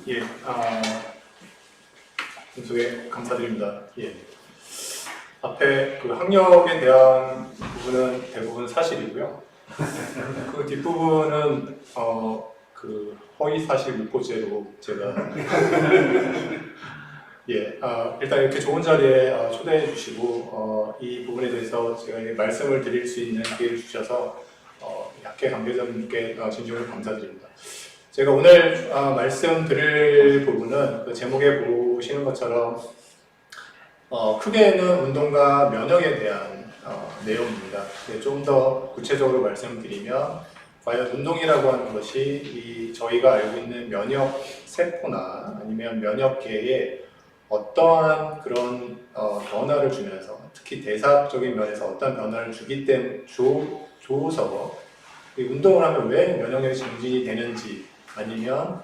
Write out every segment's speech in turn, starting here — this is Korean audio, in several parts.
예, 소개 감사드립니다. 예. 앞에 그 학력에 대한 부분은 대부분 사실이고요. 그 뒷부분은 그 허위 사실 무포죄로 제가 예, 일단 이렇게 좋은 자리에 초대해 주시고 이 부분에 대해서 제가 말씀을 드릴 수 있는 기회를 주셔서 약해 관계자분께 진심으로 감사드립니다. 제가 오늘 말씀드릴 부분은 그 제목에 보시는 것처럼 크게는 운동과 면역에 대한 내용입니다. 좀 더 구체적으로 말씀드리면 과연 운동이라고 하는 것이 저희가 알고 있는 면역 세포나 아니면 면역계에 어떠한 그런 변화를 주면서 특히 대사적인 면에서 어떤 변화를 주기 때문에 줘서 운동을 하면 왜 면역력이 증진이 되는지 아니면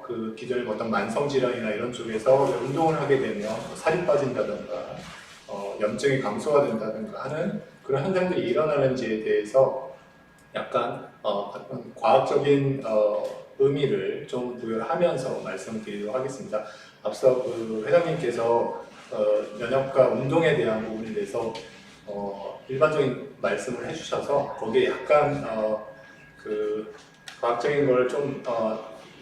그 기존의 어떤 만성질환이나 이런 쪽에서 운동을 하게 되면 살이 빠진다든가 염증이 감소가 된다든가 하는 그런 현상들이 일어나는지에 대해서 약간 과학적인 의미를 좀 부여하면서 말씀드리도록 하겠습니다. 앞서 그 회장님께서 면역과 운동에 대한 부분에 대해서 일반적인 말씀을 해주셔서 거기에 약간 그 과학적인 걸 좀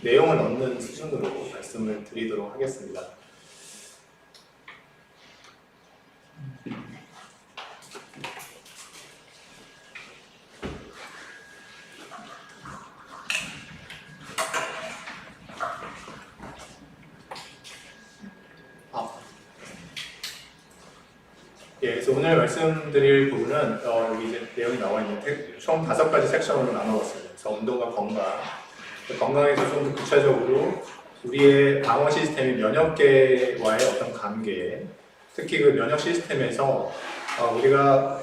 내용을 넣는 수준으로 말씀을 드리도록 하겠습니다. 예, 그래서 오늘 말씀드릴 부분은 여기 이제 내용이 나와 있는데 총 5가지 섹션으로 나눠봤습니다. 그래서 운동과 건강, 건강에서 좀 더 구체적으로 우리의 방어 시스템이 면역계와의 어떤 관계, 특히 그 면역 시스템에서 우리가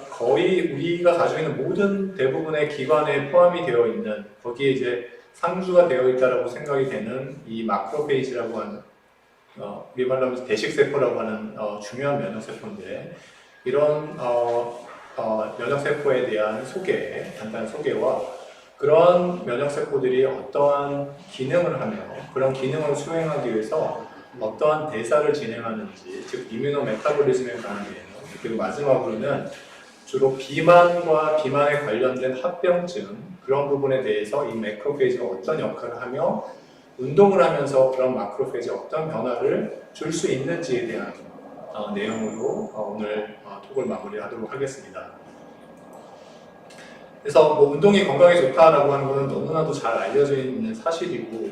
가지고 있는 모든 대부분의 기관에 포함이 되어 있는 거기에 이제 상주가 되어 있다라고 생각이 되는 이 마크로페이지라고 하는 우리 말로 하면 대식세포라고 하는 중요한 면역세포인데 이런 면역세포에 대한 간단한 소개와 그런 면역세포들이 어떠한 기능을 하며 그런 기능을 수행하기 위해서 어떠한 대사를 진행하는지, 즉 이뮤노 메타볼리즘에 관한 내용, 그리고 마지막으로는 주로 비만과 비만에 관련된 합병증 그런 부분에 대해서 이 매크로페이지가 어떤 역할을 하며 운동을 하면서 그런 마크로페이지에 어떤 변화를 줄 수 있는지에 대한 내용으로 오늘 톡을 마무리하도록 하겠습니다. 그래서 뭐 운동이 건강에 좋다라고 하는 것은 너무나도 잘 알려져 있는 사실이고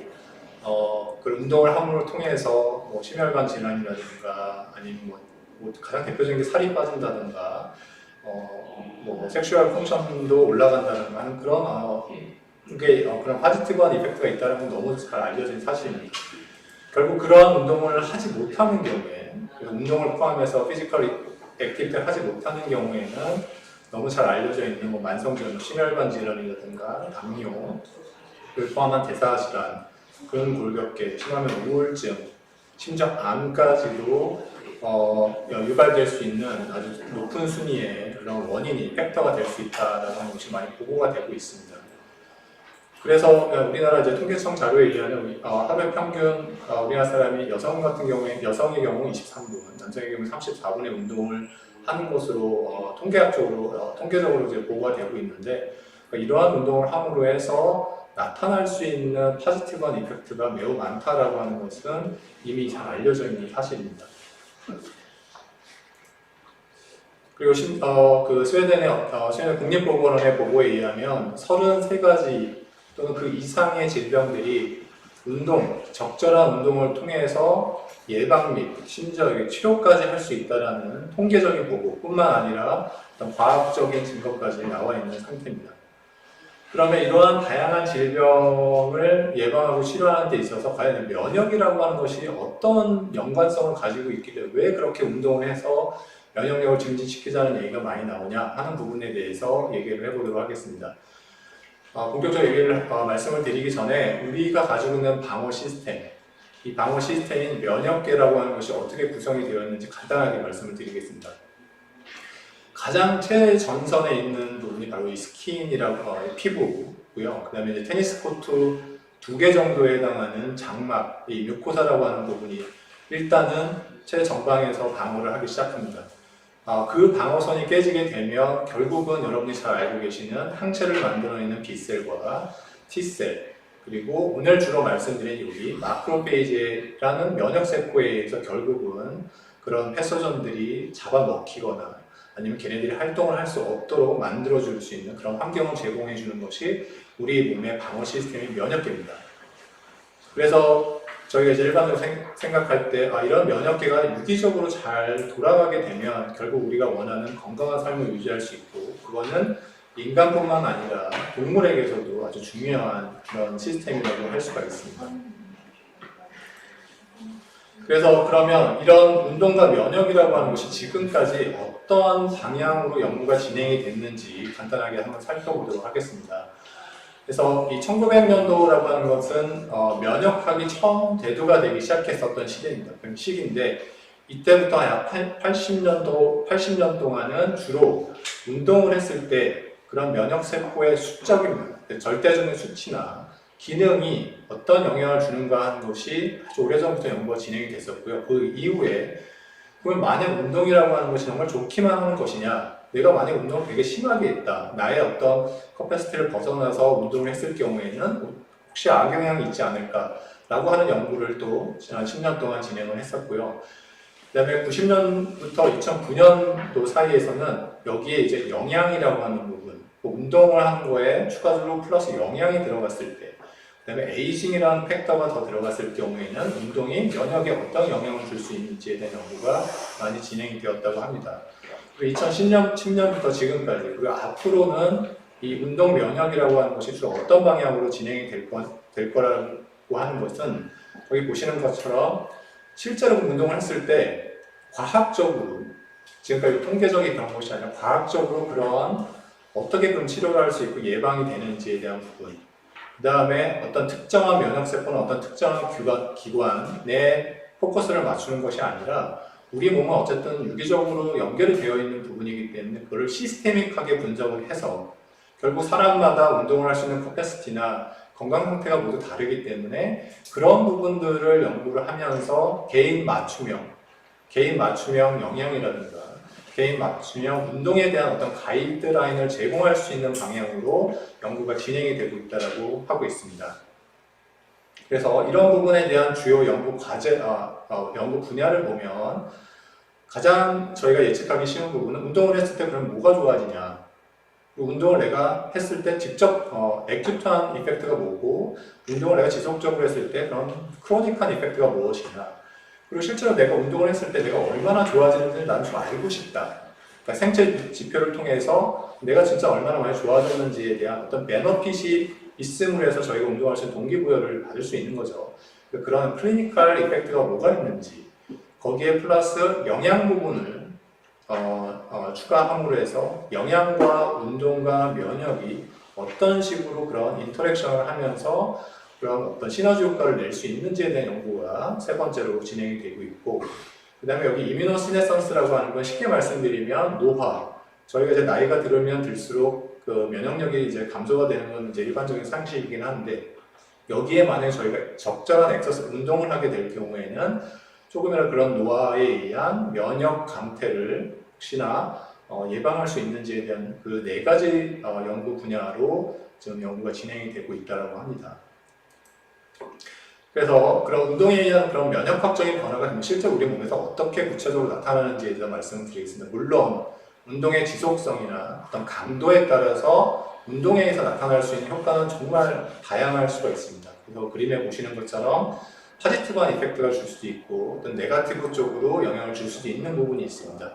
그 운동을 함으로 통해서 뭐 심혈관 질환이라든가 아니면 뭐 가장 대표적인 게 살이 빠진다든가 뭐 섹슈얼 펑션도 올라간다든가 하는 그런 그런 파지티브한 이펙트가 있다는 건 너무 잘 알려진 사실입니다. 결국 그러한 운동을 하지 못하는 경우에 운동을 포함해서 피지컬 액티비티를 하지 못하는 경우에는 너무 잘 알려져 있는 뭐 만성질환, 심혈관 질환이라든가 당뇨를 포함한 대사질환, 근골격계, 심하면 우울증, 심장암까지도 유발될 수 있는 아주 높은 순위의 그런 원인이 팩터가 될 수 있다라고 하는 것이 많이 보고가 되고 있습니다. 그래서 우리나라 이제 통계청 자료에 의하면 하루에 평균 우리나라 사람이 여성의 경우 23분, 남성의 경우 34분의 운동을 하는 것으로 통계적으로 이제 보고가 되고 있는데 이러한 운동을 함으로 해서 나타날 수 있는 파지티브한 이펙트가 매우 많다라고 하는 것은 이미 잘 알려져 있는 사실입니다. 그리고 그 스웨덴 국립보건원의 보고에 의하면 33가지 또는 그 이상의 질병들이 적절한 운동을 통해서 예방 및 심지어 치료까지 할 수 있다는 통계적인 보고뿐만 아니라 어떤 과학적인 증거까지 나와 있는 상태입니다. 그러면 이러한 다양한 질병을 예방하고 치료하는 데 있어서 과연 면역이라고 하는 것이 어떤 연관성을 가지고 있길래 왜 그렇게 운동을 해서 면역력을 증진시키자는 얘기가 많이 나오냐 하는 부분에 대해서 얘기를 해보도록 하겠습니다. 본격적으로 말씀을 드리기 전에 우리가 가지고 있는 방어 시스템, 이 방어 시스템인 면역계라고 하는 것이 어떻게 구성이 되어 있는지 간단하게 말씀을 드리겠습니다. 가장 최전선에 있는 부분이 바로 이 스킨이라고 피부고요. 그 다음에 이제 테니스 코트 2개 정도에 해당하는 장막, 이 뮤코사라고 하는 부분이 일단은 체정방에서 방어를 하기 시작합니다. 그 방어선이 깨지게 되면 결국은 여러분이 잘 알고 계시는 항체를 만들어내는 B셀과 T셀, 그리고 오늘 주로 말씀드린 여기 마크로페이지라는 면역세포에 의해서 결국은 그런 패소전들이 잡아먹히거나 아니면 걔네들이 활동을 할 수 없도록 만들어줄 수 있는 그런 환경을 제공해 주는 것이 우리 몸의 방어 시스템인 면역계입니다. 그래서 저희가 이제 일반적으로 생각할 때 이런 면역계가 유기적으로 잘 돌아가게 되면 결국 우리가 원하는 건강한 삶을 유지할 수 있고, 그거는 인간뿐만 아니라 동물에게서도 아주 중요한 그런 시스템이라고 할 수가 있습니다. 그래서 그러면 이런 운동과 면역이라고 하는 것이 지금까지 어떠한 방향으로 연구가 진행이 됐는지 간단하게 한번 살펴보도록 하겠습니다. 그래서 이 1900년도라고 하는 것은 면역학이 처음 대두가 되기 시작했었던 시기인데, 이때부터 약 80년 동안은 주로 운동을 했을 때 그런 면역세포의 수적인 절대적인 수치나 기능이 어떤 영향을 주는가 하는 것이 아주 오래전부터 연구가 진행이 됐었고요. 그 이후에 그러면 만약 운동이라고 하는 것이 정말 좋기만 하는 것이냐, 내가 만약 운동을 되게 심하게 했다, 나의 어떤 커패시티를 벗어나서 운동을 했을 경우에는 혹시 악영향이 있지 않을까 라고 하는 연구를 또 지난 10년 동안 진행을 했었고요. 그 다음에 90년부터 2009년도 사이에서는 여기에 이제 영양이라고 하는 부분, 운동을 하는 거에 추가적으로 플러스 영양이 들어갔을 때, 그 다음에 에이징이라는 팩터가 더 들어갔을 경우에는 운동이 면역에 어떤 영향을 줄 수 있는지에 대한 연구가 많이 진행이 되었다고 합니다. 그리고 2010년부터 지금까지, 그리고 앞으로는 이 운동 면역이라고 하는 것이 주로 어떤 방향으로 진행이 될 거라고 하는 것은 여기 보시는 것처럼 실제로 운동을 했을 때 과학적으로, 지금까지 통계적인 그런 것이 아니라 과학적으로 그런 어떻게 그럼 치료를 할 수 있고 예방이 되는지에 대한 부분, 그 다음에 어떤 특정한 면역세포나 어떤 특정한 기관에 포커스를 맞추는 것이 아니라 우리 몸은 어쨌든 유기적으로 연결이 되어 있는 부분이기 때문에 그걸 시스테믹하게 분석을 해서 결국 사람마다 운동을 할 수 있는 커패시티나 건강 상태가 모두 다르기 때문에 그런 부분들을 연구를 하면서 개인 맞춤형 영양이라든가 개인 맞춤형 운동에 대한 어떤 가이드라인을 제공할 수 있는 방향으로 연구가 진행이 되고 있다고 하고 있습니다. 그래서 이런 부분에 대한 주요 연구 분야를 보면 가장 저희가 예측하기 쉬운 부분은 운동을 했을 때 그럼 뭐가 좋아지냐, 운동을 내가 했을 때 직접 액티브한 이펙트가 뭐고, 운동을 내가 지속적으로 했을 때 그런 크로닉한 이펙트가 무엇이냐, 그리고 실제로 내가 운동을 했을 때 내가 얼마나 좋아지는지를 나는 좀 알고 싶다. 그러니까 생체 지표를 통해서 내가 진짜 얼마나 많이 좋아졌는지에 대한 어떤 베너핏이 있음으로 해서 저희가 운동할 수 있는 동기부여를 받을 수 있는 거죠. 그런 클리니컬 이펙트가 뭐가 있는지, 거기에 플러스 영양 부분을 추가함으로 해서 영양과 운동과 면역이 어떤 식으로 그런 인터랙션을 하면서 그런 어떤 시너지 효과를 낼 수 있는지에 대한 연구가 세 번째로 진행이 되고 있고, 그 다음에 여기 이뮤노시네선스라고 하는 건 쉽게 말씀드리면 노화, 저희가 이제 나이가 들으면 들수록 그 면역력이 이제 감소가 되는 건 이제 일반적인 상식이긴 한데, 여기에 만약에 저희가 적절한 운동을 하게 될 경우에는 조금이라도 그런 노화에 의한 면역 강퇴를 혹시나 예방할 수 있는지에 대한 그 네 가지 연구 분야로 지금 연구가 진행이 되고 있다고 합니다. 그래서 그런 운동에 의한 그런 면역학적인 변화가 실제 우리 몸에서 어떻게 구체적으로 나타나는지에 대해서 말씀드리겠습니다. 물론 운동의 지속성이나 어떤 강도에 따라서 운동에 의해서 나타날 수 있는 효과는 정말 다양할 수가 있습니다. 그래서 그림에 보시는 것처럼 포지티브한 이펙트가 줄 수도 있고 어떤 네거티브 쪽으로 영향을 줄 수도 있는 부분이 있습니다.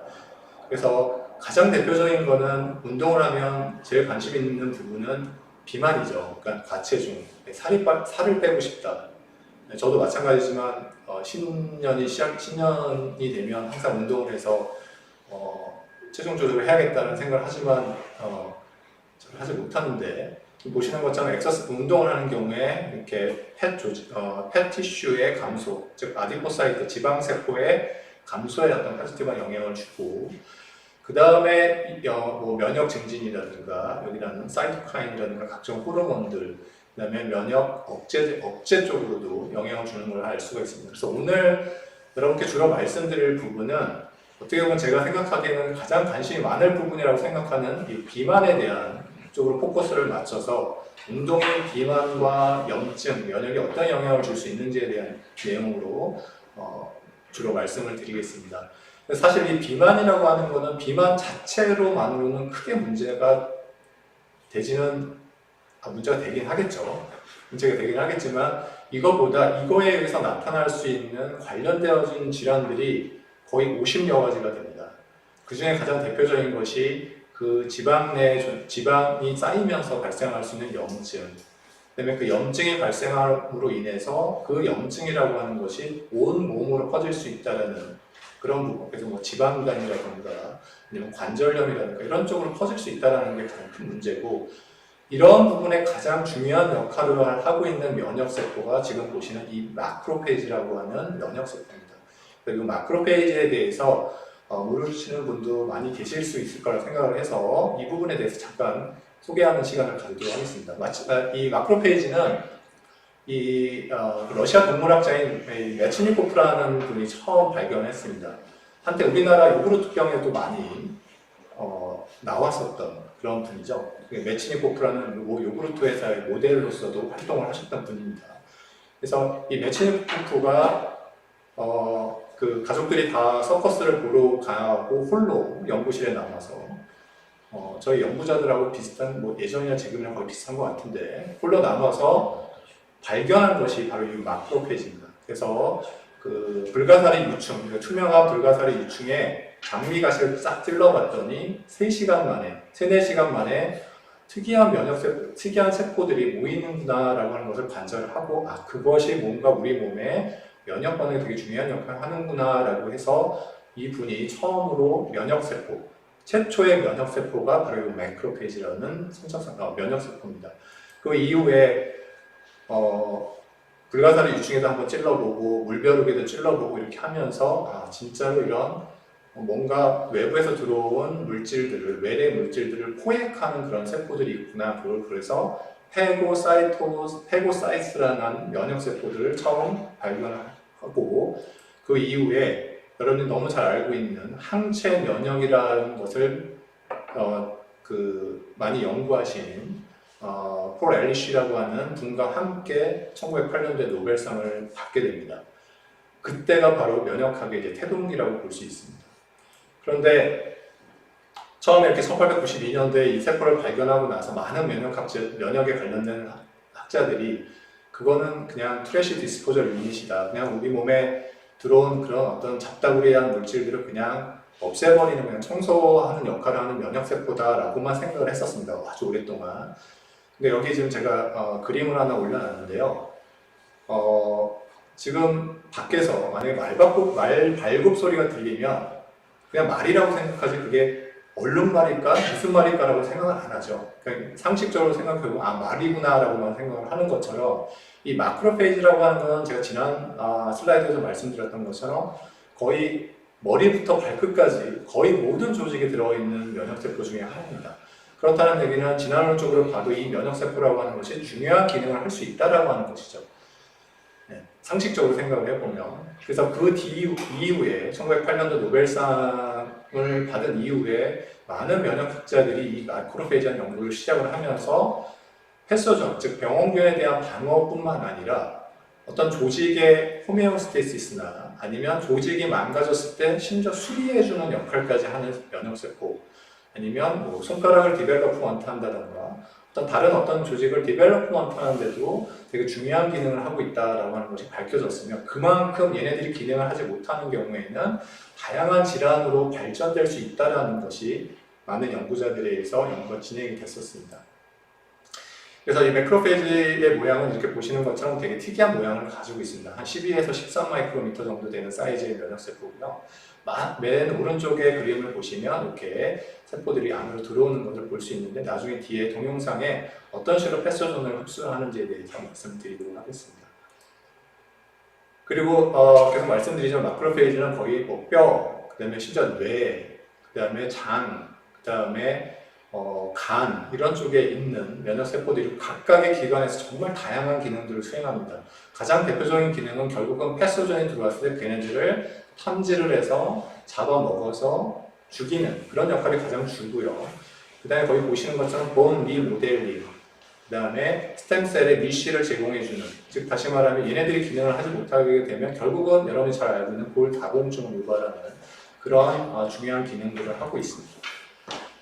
그래서 가장 대표적인 거는 운동을 하면 제일 관심 있는 부분은 비만이죠. 그러니까 과체중, 살을 빼고 싶다. 저도 마찬가지지만 신년이 되면 항상 운동을 해서 체중 조절을 해야겠다는 생각을 하지만 잘 하지 못하는데, 보시는 것처럼 운동을 하는 경우에 이렇게 팻 티슈의 감소, 즉 아디포사이트 지방세포의 감소에 어떤 포지티브한 영향을 주고, 그 다음에 면역 증진이라든가 여기라는 사이토카인이라든가 각종 호르몬들, 그다음에 면역 억제 쪽으로도 영향을 주는 걸 알 수가 있습니다. 그래서 오늘 여러분께 주로 말씀드릴 부분은 어떻게 보면 제가 생각하기에는 가장 관심이 많을 부분이라고 생각하는 이 비만에 대한 쪽으로 포커스를 맞춰서 운동인 비만과 염증, 면역에 어떤 영향을 줄 수 있는지에 대한 내용으로 주로 말씀을 드리겠습니다. 사실 이 비만이라고 하는 거는 비만 자체로만으로는 크게 문제가 되긴 하겠죠. 문제가 되긴 하겠지만 이거보다 이거에 의해서 나타날 수 있는 관련되어진 질환들이 거의 50여 가지가 됩니다. 그 중에 가장 대표적인 것이 그 지방이 쌓이면서 발생할 수 있는 염증, 그다음에 그 염증이 발생함으로 인해서 그 염증이라고 하는 것이 온 몸으로 퍼질 수 있다는 그런 부분, 그래서 뭐 지방간이라든가 아니면 관절염이라든가 이런 쪽으로 퍼질 수 있다는 게 가장 큰 문제고, 이런 부분에 가장 중요한 역할을 하고 있는 면역세포가 지금 보시는 이 마크로페이지라고 하는 면역세포입니다. 이 마크로페이지에 대해서 모르시는 분도 많이 계실 수 있을 거라 생각을 해서 이 부분에 대해서 잠깐 소개하는 시간을 가지도록 하겠습니다. 이 마크로페이지는 러시아 동물학자인 메츠니코프라는 분이 처음 발견했습니다. 한때 우리나라 요구르트병에도 많이 나왔었던 그런 분이죠. 메츠니코프라는 요구르트 회사의 모델로서도 활동을 하셨던 분입니다. 그래서 이 메츠니코프가 그 가족들이 다 서커스를 보러 가고 홀로 연구실에 남아서 저희 연구자들하고 비슷한, 뭐 예전이나 지금이랑 거의 비슷한 것 같은데 홀로 남아서 발견한 것이 바로 이 마크로페이지입니다. 그래서 그 불가사리 유충, 그러니까 투명한 불가사리 유충에 장미가시를 싹 찔러봤더니 3시간 만에, 3, 4시간 만에 특이한 세포들이 모이는구나라고 하는 것을 관찰을 하고, 그것이 뭔가 우리 몸에 면역 반응에 되게 중요한 역할을 하는구나라고 해서 이분이 처음으로 최초의 면역세포가 바로 이 마크로페이지라는 면역세포입니다. 그 이후에 불가사리 유충에도 한번 찔러보고 물벼룩에도 찔러보고 이렇게 하면서 진짜로 이런 뭔가 외부에서 들어온 물질들을, 외래 물질들을 포획하는 그런 세포들이 있구나. 그래서 페고사이트라는 면역세포들을 처음 발견하고, 그 이후에 여러분이 너무 잘 알고 있는 항체 면역이라는 것을 많이 연구하신 폴 엘리쉬라고 하는 분과 함께 1908년도에 노벨상을 받게 됩니다. 그때가 바로 면역학의 이제 태동기라고 볼 수 있습니다. 그런데 처음에 이렇게 1892년도에 이 세포를 발견하고 나서 많은 면역에 관련된 학자들이 그거는 그냥 트래시 디스포절 유닛이다. 그냥 우리 몸에 들어온 그런 어떤 잡다구리한 물질들을 그냥 없애버리는, 그냥 청소하는 역할을 하는 면역세포다라고만 생각을 했었습니다. 아주 오랫동안. 근데 여기 지금 제가 그림을 하나 올려놨는데요. 지금 밖에서 만약에 말 발굽 소리가 들리면 그냥 말이라고 생각하지 그게 얼른 말일까? 무슨 말일까라고 생각을 안 하죠. 그러니까 상식적으로 생각해보면 말이구나 라고만 생각을 하는 것처럼, 이 마크로페이지라고 하는 건 제가 지난 슬라이드에서 말씀드렸던 것처럼 거의 머리부터 발끝까지 거의 모든 조직에 들어있는 면역세포 중에 하나입니다. 그렇다는 얘기는 진화론적으로 봐도 이 면역세포라고 하는 것이 중요한 기능을 할 수 있다라고 하는 것이죠. 상식적으로 생각을 해보면. 그래서 그 이후에 1908년도 노벨상을 받은 이후에 많은 면역학자들이 이 마크로페이지한 연구를 시작을 하면서 패소전, 즉 병원균에 대한 방어뿐만 아니라 어떤 조직의 호메오스테시스나 아니면 조직이 망가졌을 때 심지어 수리해주는 역할까지 하는 면역세포, 아니면 뭐 손가락을 디벨로프먼트 한다던가 어떤 조직을 디벨로프먼트 하는데도 되게 중요한 기능을 하고 있다라고 하는 것이 밝혀졌으며, 그만큼 얘네들이 기능을 하지 못하는 경우에는 다양한 질환으로 발전될 수 있다는 것이 많은 연구자들에 의해서 연구가 진행이 됐었습니다. 그래서 이 마크로페이지의 모양은 이렇게 보시는 것처럼 되게 특이한 모양을 가지고 있습니다. 한 12에서 13마이크로미터 정도 되는 사이즈의 면역세포고요. 맨 오른쪽에 그림을 보시면 이렇게 세포들이 안으로 들어오는 것을 볼 수 있는데, 나중에 뒤에 동영상에 어떤 식으로 패소전을 흡수하는지에 대해서 말씀드리도록 하겠습니다. 그리고 계속 말씀드리지만 마크로페이지는 거의 뼈, 그 다음에 심지어 뇌, 그 다음에 장, 그 다음에 간 이런 쪽에 있는 면역세포들이 각각의 기관에서 정말 다양한 기능들을 수행합니다. 가장 대표적인 기능은 결국은 패소전이 들어왔을 때 걔네들을 탐지를 해서 잡아먹어서 죽이는 그런 역할이 가장 주고요. 그 다음에 거기 보시는 것처럼 본 리모델링, 그 다음에 스템셀의 미쉬를 제공해주는, 즉 다시 말하면 얘네들이 기능을 하지 못하게 되면 결국은 여러분이 잘 알고 있는 골다공증을 유발하는 그런 중요한 기능들을 하고 있습니다.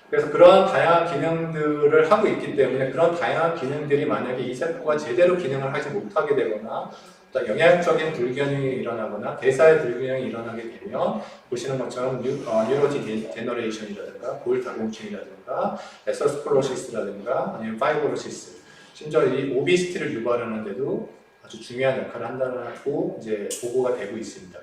그래서 그러한 다양한 기능들을 하고 있기 때문에 그런 다양한 기능들이 만약에 이 세포가 제대로 기능을 하지 못하게 되거나 영양적인 불균형이 일어나거나 대사의 불균형이 일어나게 되면 보시는 것처럼 뉴로디제너레이션이라든가 골다공증이라든가 에서스클로시스라든가 아니면 파이브로시스, 심지어 이 오비시티를 유발하는데도 아주 중요한 역할을 한다고 이제 보고가 되고 있습니다.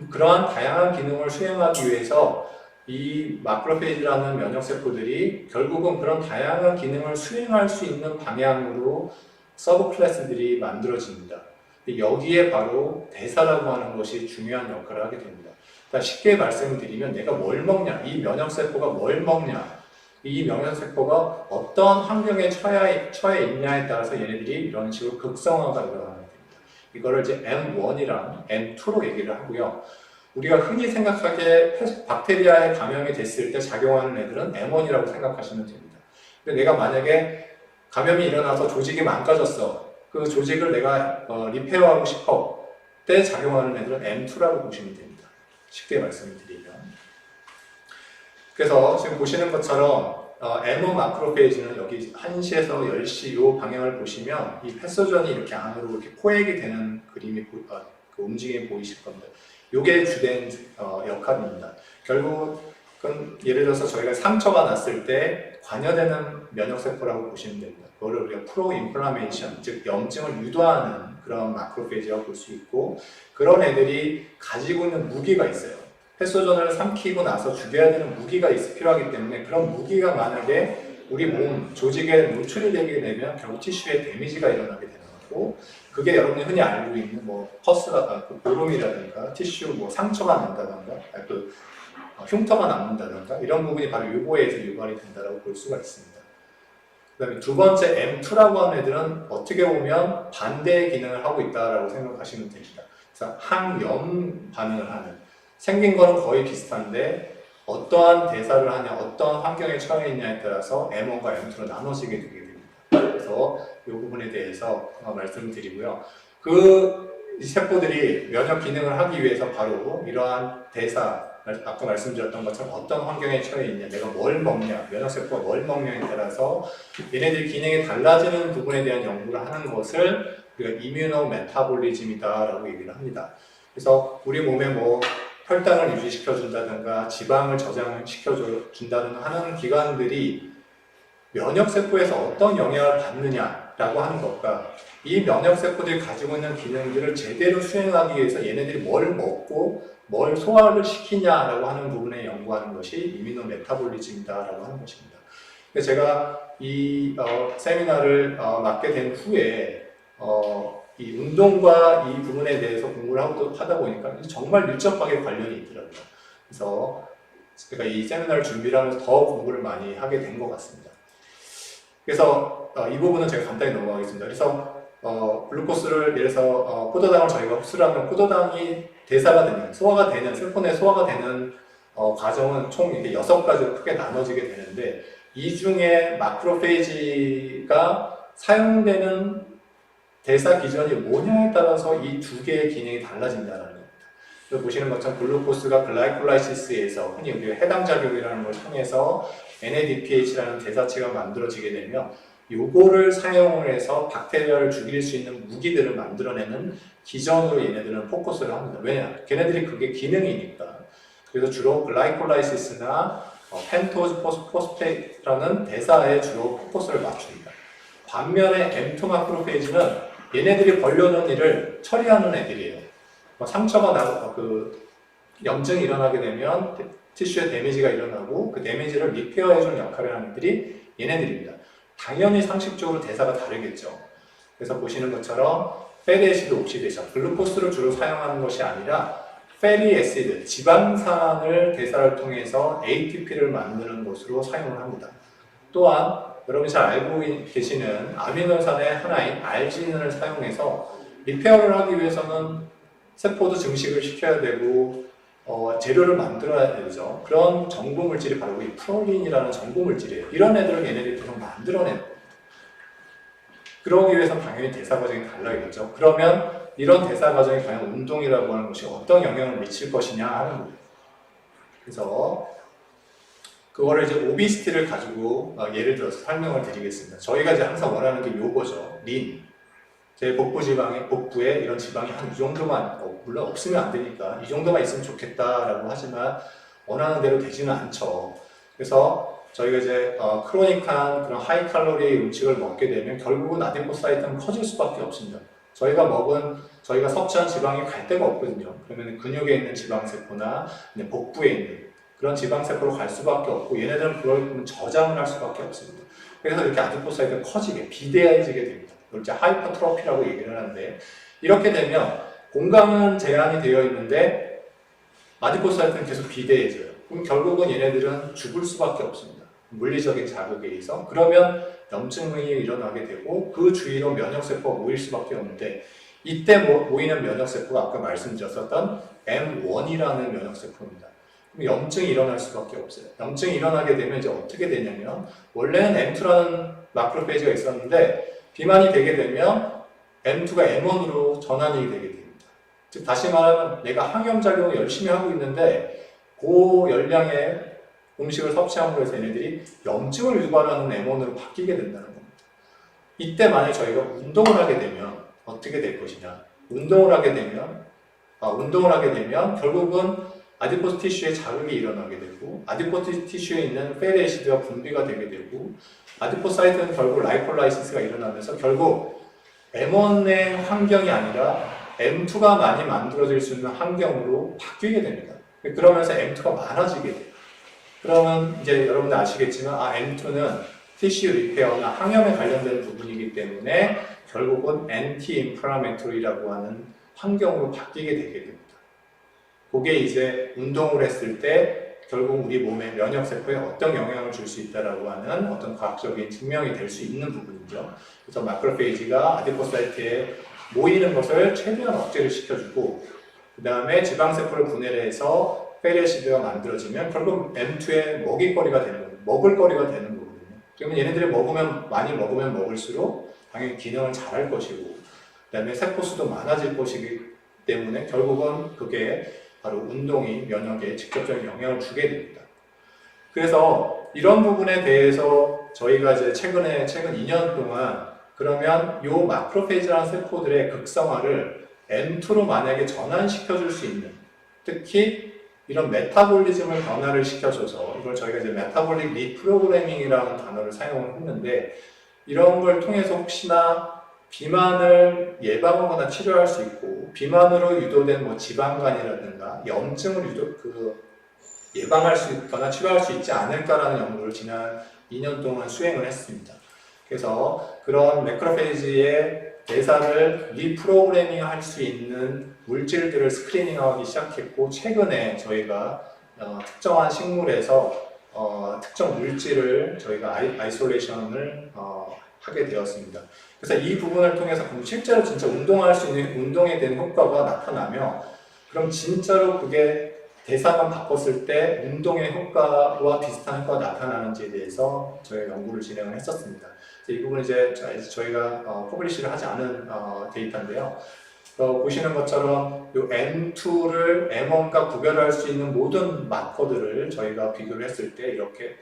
그러한 다양한 기능을 수행하기 위해서 이 마크로페이지라는 면역세포들이 결국은 그런 다양한 기능을 수행할 수 있는 방향으로 서브 클래스들이 만들어집니다. 여기에 바로 대사라고 하는 것이 중요한 역할을 하게 됩니다. 쉽게 말씀드리면 내가 뭘 먹냐, 이 면역세포가 뭘 먹냐, 이 면역세포가 어떤 환경에 처해 있냐에 따라서 얘네들이 이런 식으로 극성화가 일어나게 됩니다. 이거를 이제 M1이랑 M2로 얘기를 하고요. 우리가 흔히 생각하기에 박테리아에 감염이 됐을 때 작용하는 애들은 M1이라고 생각하시면 됩니다. 근데 내가 만약에 감염이 일어나서 조직이 망가졌어. 그 조직을 내가 리페어하고 싶어. 때 작용하는 애들은 M2라고 보시면 됩니다. 쉽게 말씀을 드리면. 그래서 지금 보시는 것처럼 M1 마크로페이지는 여기 1시에서 10시 이 방향을 보시면 이 패소전이 이렇게 안으로 이렇게 포획이 되는 그림이 그 움직임이 보이실 겁니다. 이게 주된 역할입니다. 결국은 예를 들어서 저희가 상처가 났을 때 관여되는 면역세포라고 보시면 됩니다. 그거를 우리가 프로인플라메이션, 즉 염증을 유도하는 그런 마크로페이지라고 볼 수 있고, 그런 애들이 가지고 있는 무기가 있어요. 패소전을 삼키고 나서 죽여야 되는 무기가 필요하기 때문에 그런 무기가 만약에 우리 몸 조직에 노출이 되게 되면 결국 티슈에 데미지가 일어나게 되는 거고, 그게 여러분이 흔히 알고 있는 퍼스가 고름이라든가 티슈 상처가 난다든가 흉터가 남는다든가 이런 부분이 바로 요거에서 유발이 된다고 볼 수가 있습니다. 그 다음에 두 번째 M2라고 하는 애들은 어떻게 보면 반대의 기능을 하고 있다고 생각하시면 됩니다. 그래서 항염 반응을 하는, 생긴 거는 거의 비슷한데 어떠한 대사를 하냐, 어떠한 환경에 처해 있냐에 따라서 M1과 M2로 나눠지게 되게 됩니다. 그래서 이 부분에 대해서 말씀을 드리고요. 이 세포들이 면역 기능을 하기 위해서 바로 이러한 대사, 아까 말씀드렸던 것처럼 어떤 환경에 처해 있냐, 내가 뭘 먹냐, 면역세포가 뭘 먹냐에 따라서 얘네들 기능이 달라지는 부분에 대한 연구를 하는 것을 우리가 이뮤노 메타볼리즘이다라고 얘기를 합니다. 그래서 우리 몸에 혈당을 유지시켜준다든가 지방을 저장시켜준다든가 하는 기관들이 면역세포에서 어떤 영향을 받느냐라고 하는 것과 이 면역세포들이 가지고 있는 기능들을 제대로 수행하기 위해서 얘네들이 뭘 먹고 뭘 소화를 시키냐라고 하는 부분에 연구하는 것이 이뮤노 메타볼리즘이다라고 하는 것입니다. 제가 이 세미나를 맡게 된 후에 이 운동과 이 부분에 대해서 공부를 하다 보니까 정말 밀접하게 관련이 있더라고요. 그래서 제가 이 세미나를 준비를 하면서 더 공부를 많이 하게 된 것 같습니다. 그래서 이 부분은 제가 간단히 넘어가겠습니다. 그래서 글루코스를 예를 들어서 포도당을 저희가 흡수를 하면 포도당이 대사가 되는, 소화가 되는, 세포 내 소화가 되는 과정은 총 이렇게 6가지로 크게 나눠지게 되는데, 이 중에 마크로페이지가 사용되는 대사 기전이 뭐냐에 따라서 이 두 개의 기능이 달라진다는 겁니다. 그래서 보시는 것처럼 글루코스가 글라이콜라이시스에서 흔히 우리가 해당 작용이라는 걸 통해서 NADPH라는 대사체가 만들어지게 되면 요거를 사용을 해서 박테리아를 죽일 수 있는 무기들을 만들어내는 기전으로 얘네들은 포커스를 합니다. 왜냐? 걔네들이 그게 기능이니까. 그래서 주로 글라이콜라이시스나 펜토즈 포스페이트라는 대사에 주로 포커스를 맞춥니다. 반면에 M2 마크로페이지는 얘네들이 벌려놓은 일을 처리하는 애들이에요. 상처가 나고 염증이 일어나게 되면 티슈에 데미지가 일어나고 그 데미지를 리페어해주는 역할을 하는 애들이 얘네들입니다. 당연히 상식적으로 대사가 다르겠죠. 그래서 보시는 것처럼 패리 애시드 옥시데이션, 글루코스를 주로 사용하는 것이 아니라 패리 애시드, 지방산을 대사를 통해서 ATP를 만드는 것으로 사용을 합니다. 또한 여러분이 잘 알고 계시는 아미노산의 하나인 알지닌을 사용해서 리페어를 하기 위해서는 세포도 증식을 시켜야 되고 재료를 만들어야 되죠. 그런 정보 물질이 바로 이 프롤린이라는 정보 물질이에요. 이런 애들을 얘네들이 계속 만들어내는 겁니다. 그러기 위해서는 당연히 대사 과정이 달라야겠죠. 그러면 이런 대사 과정이 과연 운동이라고 하는 것이 어떤 영향을 미칠 것이냐 하는 거예요. 그래서 그거를 이제 오비시티를 가지고 예를 들어서 설명을 드리겠습니다. 저희가 이제 항상 원하는 게 요거죠. 린. 제 복부에 이런 지방이 한 이 정도만, 물론 없으면 안 되니까 이 정도만 있으면 좋겠다라고 하지만 원하는 대로 되지는 않죠. 그래서 저희가 이제 크로닉한 그런 하이 칼로리 음식을 먹게 되면 결국은 아디포사이트는 커질 수밖에 없습니다. 저희가 섭취한 지방이 갈 데가 없거든요. 그러면 근육에 있는 지방세포나 복부에 있는 그런 지방세포로 갈 수밖에 없고 얘네들은 그걸 저장을 할 수밖에 없습니다. 그래서 이렇게 아디포사이트가 커지게 비대해지게 됩니다. 이걸 이제 하이퍼트로피라고 얘기를 하는데 이렇게 되면 공간은 제한이 되어 있는데 아디포사이트는 계속 비대해져요. 그럼 결국은 얘네들은 죽을 수밖에 없습니다. 물리적인 자극에 의해서. 그러면 염증이 일어나게 되고 그 주위로 면역세포가 모일 수밖에 없는데 이때 모이는 면역세포가 아까 말씀드렸었던 M1이라는 면역세포입니다. 그럼 염증이 일어날 수밖에 없어요. 염증이 일어나게 되면 이제 어떻게 되냐면 원래는 M2라는 마크로페이지가 있었는데 비만이 되게 되면 M2가 M1으로 전환이 되게 됩니다. 즉 다시 말하면 내가 항염작용을 열심히 하고 있는데 고열량의 음식을 섭취함으로 해서 얘네들이 염증을 유발하는 M1으로 바뀌게 된다는 겁니다. 이때 만약 저희가 운동을 하게 되면 어떻게 될 것이냐. 운동을 하게 되면 결국은 아디포스 티슈에 자극이 일어나게 되고 아디포스 티슈에 있는 페리 애시드가 분비가 되게 되고 아디포사이트는 결국 라이폴라이시스가 일어나면서 결국 M1의 환경이 아니라 M2가 많이 만들어질 수 있는 환경으로 바뀌게 됩니다. 그러면서 M2가 많아지게 돼요. 그러면 이제 여러분들 아시겠지만 M2는 티슈 리페어나 항염에 관련된 부분이기 때문에 결국은 엔티 인플라메토리라고 하는 환경으로 바뀌게 되게 됩니다. 그게 이제 운동을 했을 때 결국 우리 몸의 면역세포에 어떤 영향을 줄 수 있다라고 하는 어떤 과학적인 증명이 될 수 있는 부분이죠. 그래서 마크로페이지가 아디포사이트에 모이는 것을 최대한 억제를 시켜주고 그 다음에 지방세포를 분해를 해서 페리애시드가 만들어지면 결국 M2의 먹이거리가 되는 거예요. 먹을거리가 되는 거거든요. 그러면 얘네들이 많이 먹으면 먹을수록 당연히 기능을 잘할 것이고 그 다음에 세포수도 많아질 것이기 때문에 결국은 그게 바로 운동이 면역에 직접적인 영향을 주게 됩니다. 그래서 이런 부분에 대해서 저희가 이제 최근 2년 동안 그러면 이 마크로페이지라는 세포들의 극성화를 M2로 만약에 전환시켜 줄 수 있는 특히 이런 메타볼리즘을 변화를 시켜줘서 이걸 저희가 이제 메타볼릭 리프로그래밍이라는 단어를 사용을 했는데 이런 걸 통해서 혹시나 비만을 예방하거나 치료할 수 있고 비만으로 유도된 지방간이라든가 염증을 예방할 수 있거나 치료할 수 있지 않을까라는 연구를 지난 2년 동안 수행을 했습니다. 그래서 그런 매크로페이지의 대사를 리프로그래밍 할 수 있는 물질들을 스크리닝하기 시작했고 최근에 저희가 특정한 식물에서 특정 물질을 저희가 아이솔레이션을 하게 되었습니다. 그래서 이 부분을 통해서 실제로 진짜 운동할 수 있는 운동에 대한 효과가 나타나며 그럼 진짜로 그게 대사만 바꿨을 때 운동의 효과와 비슷한 효과가 나타나는지에 대해서 저희가 연구를 진행을 했었습니다. 이 부분은 이제 저희가 퍼블리시를 하지 않은 데이터인데요. 보시는 것처럼 이 M2를 M1과 구별할 수 있는 모든 마커들을 저희가 비교를 했을 때 이렇게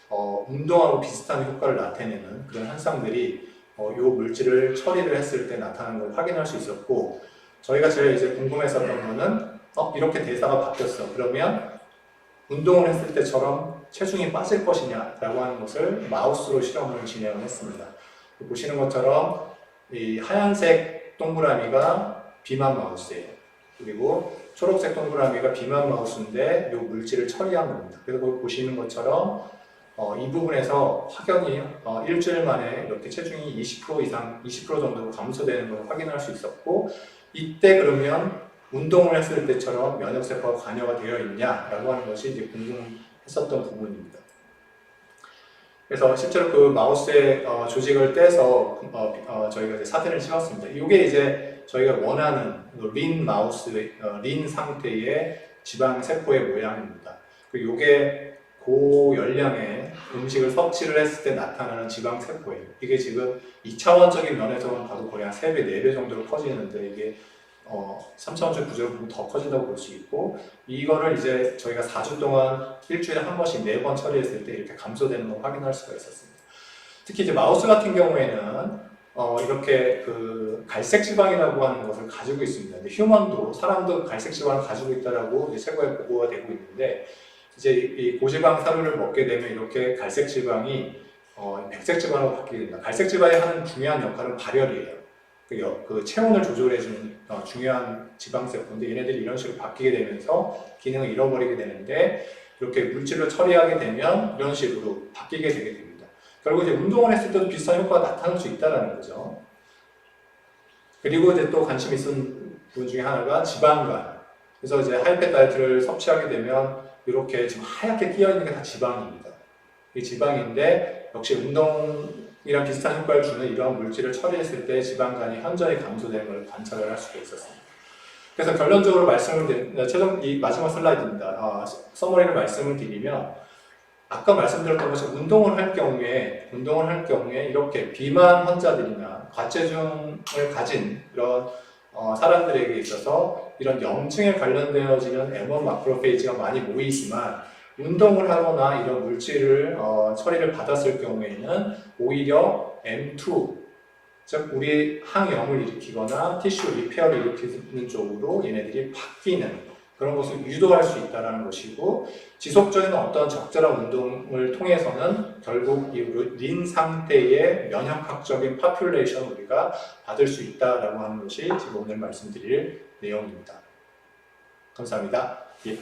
운동하고 비슷한 효과를 나타내는 그런 현상들이 이 물질을 처리를 했을 때 나타나는 걸 확인할 수 있었고 저희가 제일 이제 궁금했었던 거는 이렇게 대사가 바뀌었어. 그러면 운동을 했을 때처럼 체중이 빠질 것이냐 라고 하는 것을 마우스로 실험을 진행을 했습니다. 보시는 것처럼 이 하얀색 동그라미가 비만 마우스예요. 그리고 초록색 동그라미가 비만 마우스인데 이 물질을 처리한 겁니다. 그래서 보시는 것처럼 이 부분에서 확연히 일주일 만에 이렇게 체중이 20% 이상, 20% 정도 감소되는 걸 확인할 수 있었고 이때 그러면 운동을 했을 때처럼 면역세포가 관여가 되어 있냐라고 하는 것이 이제 궁금했었던 부분입니다. 그래서 실제로 그 마우스의 조직을 떼서 저희가 이제 사진을 찍었습니다. 이게 이제 저희가 원하는 린 마우스, 린 상태의 지방 세포의 모양입니다. 그리고 이게 고열량의 음식을 섭취를 했을 때 나타나는 지방 세포예요. 이게 지금 2차원적인 면에서만 봐도 거의 한 3배, 4배 정도로 커지는데 이게 3차원적 구조를 보면 더 커진다고 볼 수 있고, 이거를 이제 저희가 4주 동안 일주일에 한 번씩 4번 처리했을 때 이렇게 감소되는 걸 확인할 수가 있었습니다. 특히 이제 마우스 같은 경우에는 이렇게 그 갈색 지방이라고 하는 것을 가지고 있습니다. 근데 휴먼도, 사람도 갈색 지방을 가지고 있다라고 이제 최고의 보고가 되고 있는데, 이제 이 고지방 사료를 먹게 되면 이렇게 갈색 지방이 백색 지방으로 바뀌게 됩니다. 갈색 지방이 하는 중요한 역할은 발열이에요. 그 체온을 조절해주는 중요한 지방세포인데, 얘네들이 이런 식으로 바뀌게 되면서 기능을 잃어버리게 되는데, 이렇게 물질로 처리하게 되면 이런 식으로 바뀌게 되게 됩니다. 결국 이제 운동을 했을 때도 비슷한 효과가 나타날 수 있다는 거죠. 그리고 이제 또 관심 있는 부분 중에 하나가 지방간. 그래서 이제 하이팻 다이어트를 섭취하게 되면 이렇게 지금 하얗게 끼어 있는 게 다 지방입니다. 이 지방인데 역시 운동이랑 비슷한 효과를 주는 이러한 물질을 처리했을 때 지방간이 현저히 감소되는 걸 관찰을 할 수가 있었습니다. 그래서 결론적으로 이 마지막 슬라이드입니다. 서머리를 말씀을 드리면, 아까 말씀드렸던 것처럼 운동을 할 경우에 이렇게 비만 환자들이나 과체중을 가진 그런 사람들에게 있어서 이런 염증에 관련되어지는 M1 마크로페이지가 많이 모이지만, 운동을 하거나 이런 물질을 처리를 받았을 경우에는 오히려 M2, 즉 우리 항염을 일으키거나 티슈 리페어를 일으키는 쪽으로 얘네들이 바뀌는 그런 것을 유도할 수 있다는 것이고, 지속적인 어떤 적절한 운동을 통해서는 결국 이 린 상태의 면역학적인 파퓰레이션을 우리가 받을 수 있다라고 하는 것이 지금 오늘 말씀드릴 내용입니다. 감사합니다. 예.